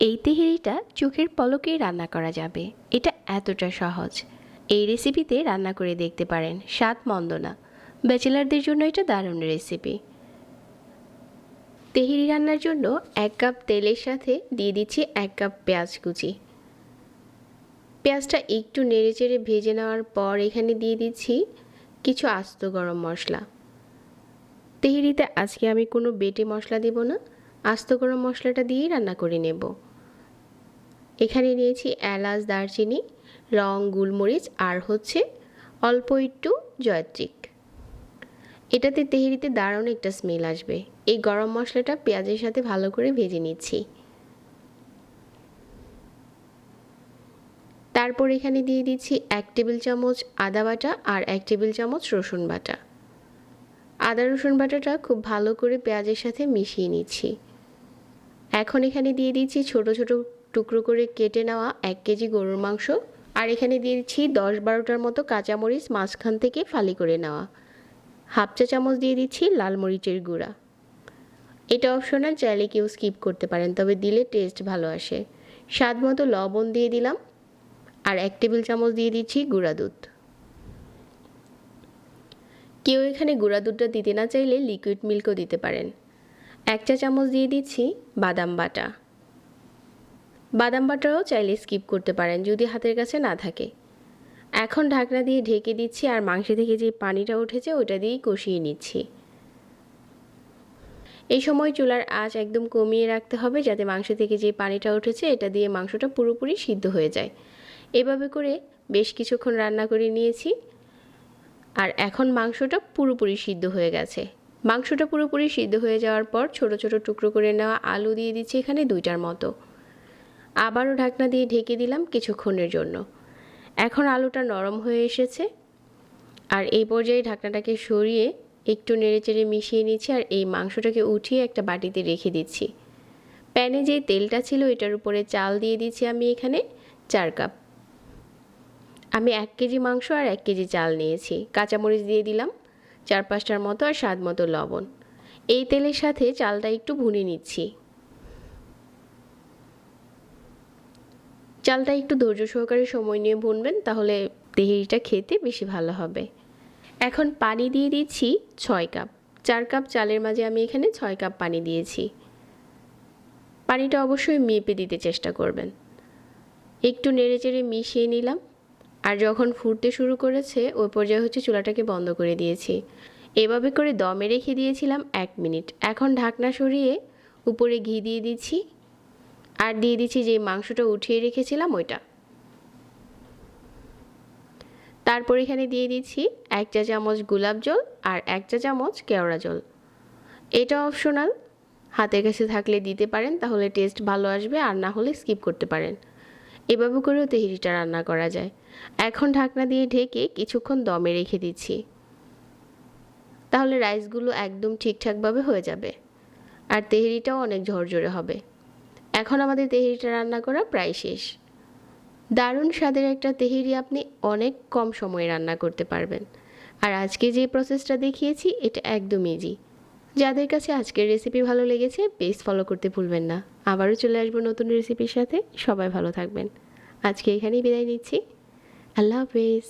এই তেহেরিটা চোখের পলকেই রান্না করা যাবে, এটা এতটা সহজ। এই রেসিপিতে রান্না করে দেখতে পারেন, স্বাদ মন্দ না। ব্যাচেলারদের জন্য এটা দারুণ রেসিপি। তেহেরি রান্নার জন্য 1 কাপ তেলের সাথে দিয়ে দিচ্ছি 1 কাপ পেঁয়াজ কুচি। পেঁয়াজটা একটু নেড়েচেড়ে ভেজে নেওয়ার পর এখানে দিয়ে দিচ্ছি কিছু আস্ত গরম মশলা। তেহেরিতে আজকে আমি কোনো বেটে মশলা দেব না, আস্ত গরম মশলাটা দিয়েই রান্না করে নেব। এখানে নিয়েছি এলাচ, দারচিনি, লং, গোলমরিচ আর হচ্ছে অল্প একটু জয়ত্রী। এটাতে তেহেরিতে দারুণ একটা স্মেল আসবে। এই গরম মশলাটা পেঁয়াজের সাথে ভালো করে ভেজে নিচ্ছি। তারপর এখানে দিয়ে দিচ্ছি 1 টেবিল চামচ আদা বাটা আর 1 টেবিল চামচ রসুন বাটা। আদা রসুন বাটাটা খুব ভালো করে পেঁয়াজের সাথে মিশিয়ে নিচ্ছি। এখন এখানে দিয়ে দিচ্ছি ছোট ছোট টুকরো করে কেটে নেওয়া 1 কেজি গরুর মাংস, আর এখানে দিয়ে দিচ্ছি 10-12টার মতো কাঁচামরিচ মাঝখান থেকে ফালি করে নেওয়া। হাফ চা চামচ দিয়ে দিচ্ছি লাল মরিচের গুঁড়া। এটা অপশনাল, চাইলে কেউ স্কিপ করতে পারেন, তবে দিলে টেস্ট ভালো আসে। স্বাদ মতো লবণ দিয়ে দিলাম আর 1 টেবিল চামচ দিয়ে দিচ্ছি গুঁড়া দুধ। কেউ এখানে গুঁড়া দুধটা দিতে না চাইলে লিকুইড মিল্কও দিতে পারেন। 1 চা চামচ দিয়ে দিচ্ছি বাদাম বাটা। বাদাম বাটাও চাইলে স্কিপ করতে পারেন যদি হাতের কাছে না থাকে। এখন ঢাকনা দিয়ে ঢেকে দিচ্ছি আর মাংস থেকে যে পানিটা উঠেছে ওটা দিয়েই কষিয়ে নিচ্ছি। এই সময় চুলার আঁচ একদম কমিয়ে রাখতে হবে, যাতে মাংস থেকে যে পানিটা উঠেছে এটা দিয়ে মাংসটা পুরোপুরি সিদ্ধ হয়ে যায়। এভাবে করে বেশ কিছুক্ষণ রান্না করে নিয়েছি আর এখন মাংসটা পুরোপুরি সিদ্ধ হয়ে গেছে। মাংসটা পুরোপুরি সিদ্ধ হয়ে যাওয়ার পর ছোট ছোট টুকরো করে নেওয়া আলু দিয়ে দিচ্ছি এখানে 2টার মতো। আবারও ঢাকনা দিয়ে ঢেকে দিলাম কিছুক্ষণের জন্য। এখন আলুটা নরম হয়ে এসেছে আর এই পর্যায়ে ঢাকনাটাকে সরিয়ে একটু নেড়েচেড়ে মিশিয়ে নিচ্ছি আর এই মাংসটাকে উঠিয়ে একটা বাটিতে রেখে দিচ্ছি। প্যানে যে তেলটা ছিল এটার উপরে চাল দিয়ে দিচ্ছি আমি এখানে 4 কাপ। আমি 1 কেজি মাংস আর 1 কেজি চাল নিয়েছি। কাঁচামরিচ দিয়ে দিলাম 4-5টার মতো আর স্বাদ মতো লবণ। এই তেলের সাথে চালটা একটু ভুনে নিচ্ছি। চালটা একটু ধৈর্য সহকারে সময় নিয়ে ভুনবেন, তাহলে তেহেরিটা খেতে বেশি ভালো হবে। এখন পানি দিয়ে দিচ্ছি 6 কাপ। 4 কাপ চালের মাঝে আমি এখানে 6 কাপ পানি দিয়েছি। পানিটা অবশ্যই মেপে দিতে চেষ্টা করবেন। একটু নেড়েচেড়ে মিশিয়ে নিলাম আর যখন ফুটতে শুরু করেছে ওই পর্যায়ে হচ্ছে চুলাটাকে বন্ধ করে দিয়েছি। এভাবে করে দমে রেখে দিয়েছিলাম 1 মিনিট। এখন ঢাকনা সরিয়ে উপরে ঘি দিয়ে দিচ্ছি আর দিয়ে দিচ্ছি যে মাংসটা উঠিয়ে রেখেছিলাম ওইটা। তারপর এখানে দিয়ে দিচ্ছি 1 চা চামচ গোলাপ জল আর 1 চা চামচ কেওড়া জল। এটা অপশনাল, হাতের কাছে থাকলে দিতে পারেন, তাহলে টেস্ট ভালো আসবে, আর না হলে স্কিপ করতে পারেন। এভাবে করেও তেহেরিটা রান্না করা যায়। এখন ঢাকনা দিয়ে ঢেকে কিছুক্ষণ দমে রেখে দিচ্ছি, তাহলে রাইসগুলো একদম ঠিকঠাকভাবে হয়ে যাবে আর তেহেরিটাও অনেক ঝরঝরে হবে। এখন আমাদের তেহেরিটা রান্না করা প্রায় শেষ। দারুণ স্বাদের একটা তেহেরি আপনি অনেক কম সময়ে রান্না করতে পারবেন। আর আজকে যে প্রসেসটা দেখিয়েছি এটা একদম ইজি। যাদের কাছে আজকের রেসিপি ভালো লেগেছে পেজ ফলো করতে ভুলবেন না। আবারও চলে আসবো নতুন রেসিপির সাথে। সবাই ভালো থাকবেন। আজকে এখানেই বিদায় নিচ্ছি। আল্লাহ হাফেজ।